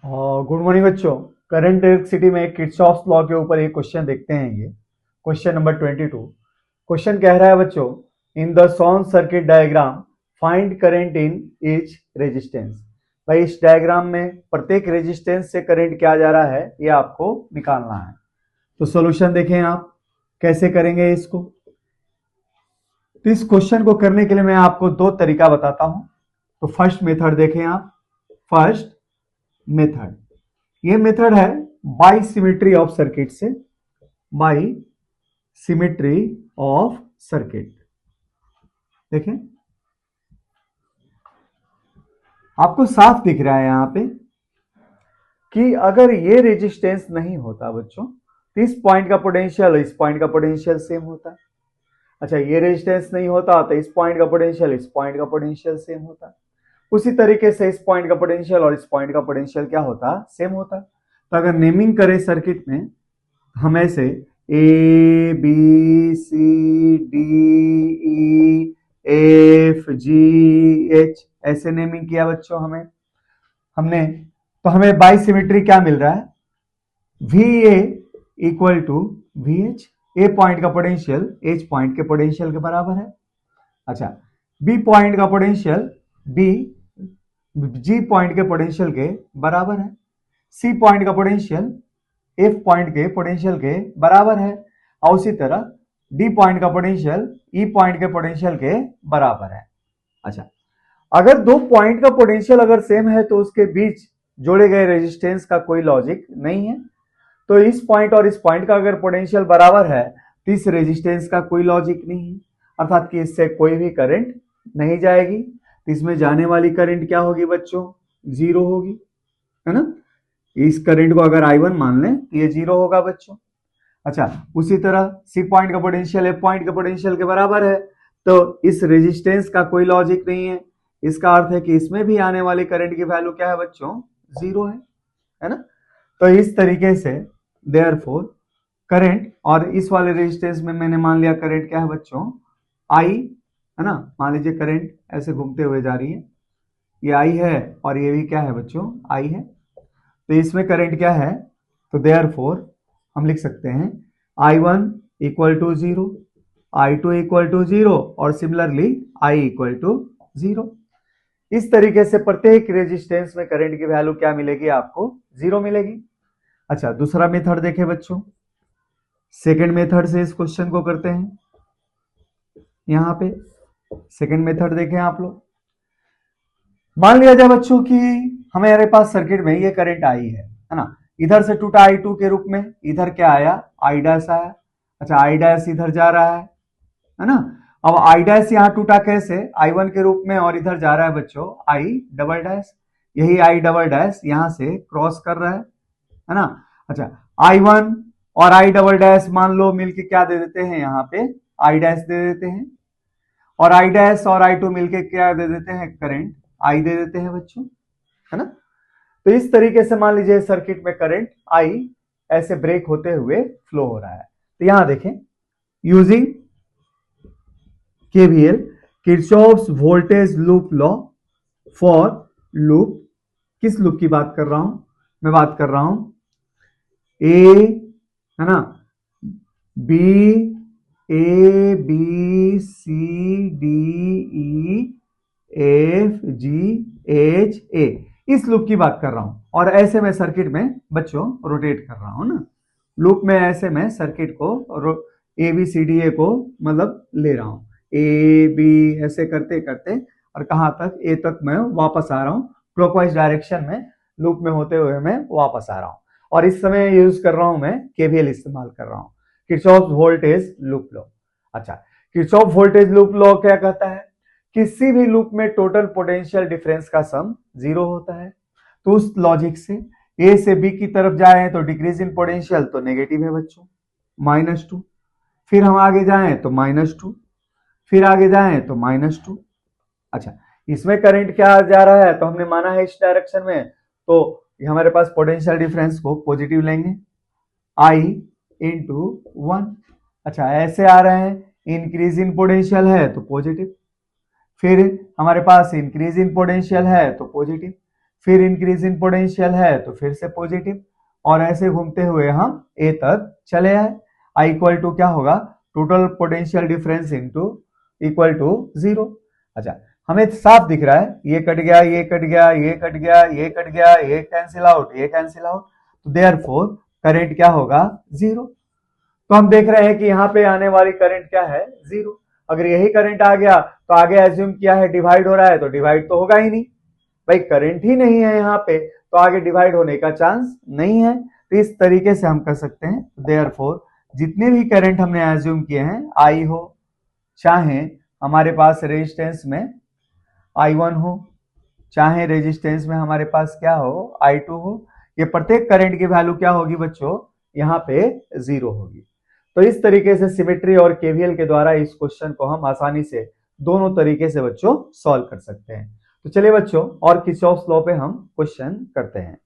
Good morning बच्चों। Current electricity में Kirchhoff's law के ऊपर एक क्वेश्चन देखते हैं। ये क्वेश्चन नंबर 22। क्वेश्चन कह रहा है बच्चों, in the shown circuit diagram find current in each resistance. भाई इस डायग्राम में प्रत्येक रेजिस्टेंस से करंट क्या जा रहा है ये आपको निकालना है। तो सॉल्यूशन देखें आप कैसे करेंगे इसको। तो इस क्वेश्चन को करने के लिए मैं आपको दो तरीका बताता हूं। तो फर्स्ट मेथड देखें आप। फर्स्ट मेथड, ये मेथड है बाई सिमेट्री ऑफ सर्किट से। बाई सिमेट्री ऑफ सर्किट देखें, आपको साफ दिख रहा है यहां पे कि अगर ये रेजिस्टेंस नहीं होता बच्चों तो इस पॉइंट का पोटेंशियल इस पॉइंट का पोटेंशियल सेम होता। अच्छा, ये रेजिस्टेंस नहीं होता तो इस पॉइंट का पोटेंशियल इस पॉइंट का पोटेंशियल सेम होता। उसी तरीके से इस पॉइंट का पोटेंशियल और इस पॉइंट का पोटेंशियल क्या होता, सेम होता। तो अगर नेमिंग करें सर्किट में, हम ऐसे A B C D E F G H ऐसे नेमिंग किया बच्चों हमने। तो हमें बाई सिमेट्री क्या मिल रहा है, V A equal to V H. A point का पोटेंशियल एच पॉइंट के पोटेंशियल के बराबर है। अच्छा, बी पॉइंट का पोटेंशियल बी जी पॉइंट के पोटेंशियल के बराबर है। सी पॉइंट का पोटेंशियल एफ पॉइंट के पोटेंशियल के बराबर है। और उसी तरह डी पॉइंट का पोटेंशियल ई पॉइंट के पोटेंशियल के बराबर है। अच्छा, अगर दो पॉइंट का पोटेंशियल अगर सेम है तो उसके बीच जोड़े गए रेजिस्टेंस का कोई लॉजिक नहीं है। तो इस पॉइंट और इस पॉइंट का अगर पोटेंशियल बराबर है तो इस रेजिस्टेंस का कोई लॉजिक नहीं है, अर्थात कि इससे कोई भी करंट नहीं जाएगी। तो इसमें जाने वाली करंट क्या होगी बच्चों, जीरो होगी, है ना। इस करंट को अगर I1 मान लें तो ये जीरो होगा बच्चों। अच्छा, उसी तरह सी पॉइंट का पोटेंशियल एफ पॉइंट के पोटेंशियल के बराबर है, तो इस रेजिस्टेंस का कोई लॉजिक नहीं है। इसका अर्थ है कि इसमें भी आने वाली करंट की वैल्यू क्या है बच्चों, जीरो है ना। तो इस तरीके से देयरफॉर करंट, और इस वाले रेजिस्टेंस में मैंने मान लिया करंट क्या है बच्चों, आई, है ना। मान लीजिए करंट ऐसे घूमते हुए जा रही है, ये आई है और ये भी क्या है बच्चों, आई है। तो इसमें करंट क्या है, तो देयरफॉर हम लिख सकते हैं I1 equal to zero, I2 equal to zero और similarly I equal to zero. इस तरीके से प्रत्येक रेजिस्टेंस में करंट की वैल्यू क्या मिलेगी आपको, जीरो मिलेगी। अच्छा, दूसरा मेथड देखें बच्चों। सेकेंड मेथड से इस क्वेश्चन को करते हैं। यहां पे सेकेंड मेथड देखें आप लोग। मान लिया जाए बच्चों कि हमारे पास सर्किट में ये करंट आई है ना। इधर से टूटा I2 के रूप में, इधर क्या आया, I डैश आया। अच्छा, I डैश इधर जा रहा है ना। अब I डैश यहाँ टूटा कैसे, I1 के रूप में, और इधर जा रहा है बच्चों I डबल डैश। यही I डबल डैश यहां से क्रॉस कर रहा है ना। अच्छा, I1 और I डबल डैश मान लो मिलके क्या दे देते हैं, यहाँ पे I डैश दे देते हैं, और I डैश और I2 मिलके क्या दे देते हैं, करंट I दे देते हैं बच्चों, है ना। तो इस तरीके से मान लीजिए सर्किट में करंट I ऐसे ब्रेक होते हुए फ्लो हो रहा है। तो यहां देखें, using KVL, Kirchhoff's voltage loop law for loop. किस लूप की बात कर रहा हूं, मैं बात कर रहा हूं ए, है ना, B, A B C D E F G H A, इस लूप की बात कर रहा हूं। और ऐसे में सर्किट में बच्चों रोटेट कर रहा हूं ना, लूप में ऐसे में सर्किट को ए बी सी डी ए को मतलब ले रहा हूं, ए बी ऐसे करते करते, और कहां तक, ए तक मैं वापस आ रहा हूं, क्लॉकवाइज डायरेक्शन में लूप में होते हुए मैं वापस आ रहा हूं। और इस समय यूज कर रहा हूं मैं केवीएल इस्तेमाल कर रहा हूं, किरचॉफ वोल्टेज लूप लॉ। अच्छा, किरचॉफ वोल्टेज लूप लॉ क्या कहता है, किसी भी लूप में टोटल पोटेंशियल डिफरेंस का सम जीरो होता है। तो उस लॉजिक से ए से बी की तरफ जाए तो डिक्रीज इन पोटेंशियल तो नेगेटिव है बच्चों, -2। फिर हम आगे जाएं तो -2, फिर आगे जाएं तो -2। अच्छा, इसमें करंट क्या जा रहा है, तो हमने माना है इस डायरेक्शन में, तो हमारे पास पोटेंशियल डिफरेंस को पॉजिटिव लेंगे, I इंटू 1। अच्छा, ऐसे आ रहे हैं, इंक्रीज इन पोटेंशियल है तो पॉजिटिव, फिर हमारे पास इंक्रीज इन पोटेंशियल है तो पॉजिटिव, फिर इंक्रीज इन पोटेंशियल है तो फिर से पॉजिटिव, और ऐसे घूमते हुए हम ए तक चले आए। आई इक्वल टू क्या होगा, total potential difference into equal to 0। अच्छा, हमें साफ दिख रहा है, ये कट गया, ये कट गया, ये कट गया, ये कट गया, ये कैंसिल आउट, ये कैंसिल आउट, तो देयरफॉर करंट क्या होगा, 0। तो हम देख रहे हैं कि यहाँ पे आने वाली करंट क्या है, 0। अगर यही करंट आ गया तो आगे एज्यूम किया है डिवाइड हो रहा है, तो डिवाइड तो होगा ही नहीं, भाई करंट ही नहीं है यहाँ पे, तो आगे डिवाइड होने का चांस नहीं है। तो इस तरीके से हम कर सकते हैं, देयरफॉर जितने भी करंट हमने एज्यूम किए हैं, आई हो, चाहे हमारे पास रेजिस्टेंस में I1 हो, चाहे रेजिस्टेंस में हमारे पास क्या हो, I2 हो, ये प्रत्येक करंट की वैल्यू क्या होगी बच्चों, यहाँ पे 0 होगी। तो इस तरीके से सिमेट्री और केवीएल के द्वारा इस क्वेश्चन को हम आसानी से दोनों तरीके से बच्चों सॉल्व कर सकते हैं। तो चलिए बच्चों, और किरचॉफ्स लॉ पे हम क्वेश्चन करते हैं।